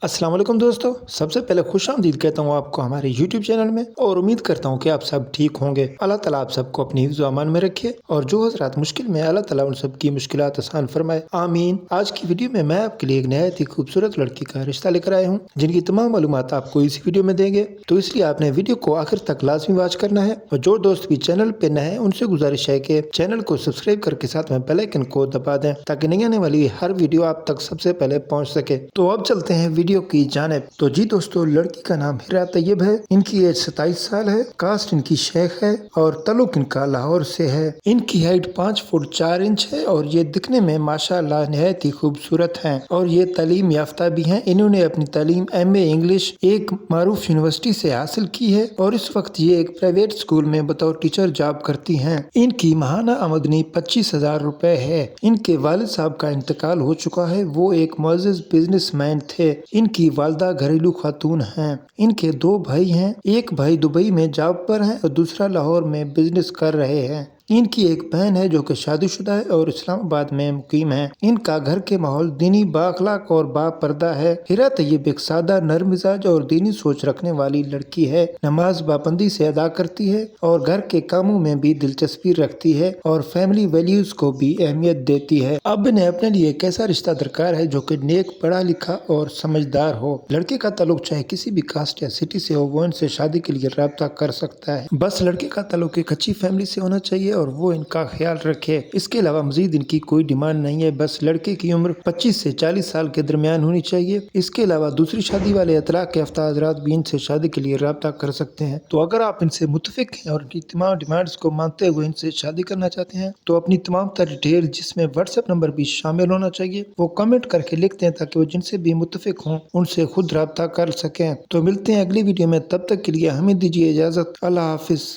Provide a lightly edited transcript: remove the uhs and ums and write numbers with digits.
अस्सलाम वालेकुम दोस्तों, सबसे पहले खुश आमदीद कहता हूँ आपको हमारे YouTube चैनल में और उम्मीद करता हूँ कि आप सब ठीक होंगे। अल्लाह ताला आप सबको अपनी हिफ्ज़ व अमान में रखे और जो हज़रात मुश्किल में अल्लाह ताला उन सब की मुश्किलात आसान फरमाए, आमीन। आज की वीडियो में मैं आपके लिए एक नहायत ही खूबसूरत लड़की का रिश्ता लेकर आया हूँ जिनकी तमाम मालूमात आपको इस वीडियो में देंगे, तो इसलिए आपने वीडियो को आखिर तक लाजमी वॉच करना है। और जो दोस्त भी चैनल पे नए हैं उनसे गुजारिश है कि चैनल को सब्सक्राइब करके साथ में बेल आइकन को दबा दें ताकि नई आने वाली हर वीडियो आप तक सबसे पहले पहुँच सके। तो अब चलते हैं वीडियो की जानिब। तो जी दोस्तों, लड़की का नाम हिरा तैयब है, इनकी एज 27 साल है, कास्ट इनकी शेख है और तल्लुक इनका लाहौर से है। इनकी हाइट 5 फुट 4 इंच है और ये दिखने में माशाअल्लाह निहायत ही खूबसूरत हैं और ये तालीम याफ्ता भी हैं। इन्होंने अपनी तालीम MA इंग्लिश एक मारूफ यूनिवर्सिटी से हासिल की है और इस वक्त ये एक प्राइवेट स्कूल में बतौर टीचर जॉब करती हैं। इनकी माहाना आमदनी 25,000 रुपए है। इनके वालिद साहब का इंतकाल हो चुका है, वो एक मुअज़्ज़िज़ बिजनेसमैन थे। इनकी वालदा घरेलू खातून हैं। इनके 2 भाई हैं, एक भाई दुबई में जॉब पर है और दूसरा लाहौर में बिजनेस कर रहे हैं। इनकी एक बहन है जो कि शादीशुदा है और इस्लामाबाद में मुकीम है। इनका घर के माहौल दीनी बाअखलाक और बापर्दा है। हिरा तैयब एक सादा नरम मिजाज और दीनी सोच रखने वाली लड़की है। नमाज पाबंदी से अदा करती है और घर के कामों में भी दिलचस्पी रखती है और फैमिली वैल्यूज को भी अहमियत देती है। अब इन्हें अपने लिए एक ऐसा रिश्ता दरकार है जो कि नेक, पढ़ा लिखा और समझदार हो। लड़के का ताल्लुक चाहे किसी भी कास्ट या सिटी से हो, वो इनसे शादी के लिए राब्ता कर सकता है। बस लड़के का ताल्लुक एक अच्छी फैमिली से होना चाहिए और वो इनका ख्याल रखे। इसके अलावा मजीद इनकी कोई डिमांड नहीं है, बस लड़के की उम्र 25 से 40 साल के दरमियान होनी चाहिए। इसके अलावा दूसरी शादी वाले इतलाक याफ्ता हज़रात भी इनसे शादी के लिए राब्ता कर सकते हैं। तो अगर आप इनसे मुतफिक हैं और इनकी तमाम डिमांड्स को मानते हुए इनसे शादी करना चाहते हैं तो अपनी तमाम डिटेल, जिसमें व्हाट्सएप नंबर भी शामिल होना चाहिए, वो कमेंट करके लिखते हैं ताकि वो जिनसे भी मुतफिक हों उनसे खुद राब्ता कर सकें। तो मिलते हैं अगली वीडियो में, तब तक के लिए हमें दीजिए इजाज़त। अल्लाह हाफिज़।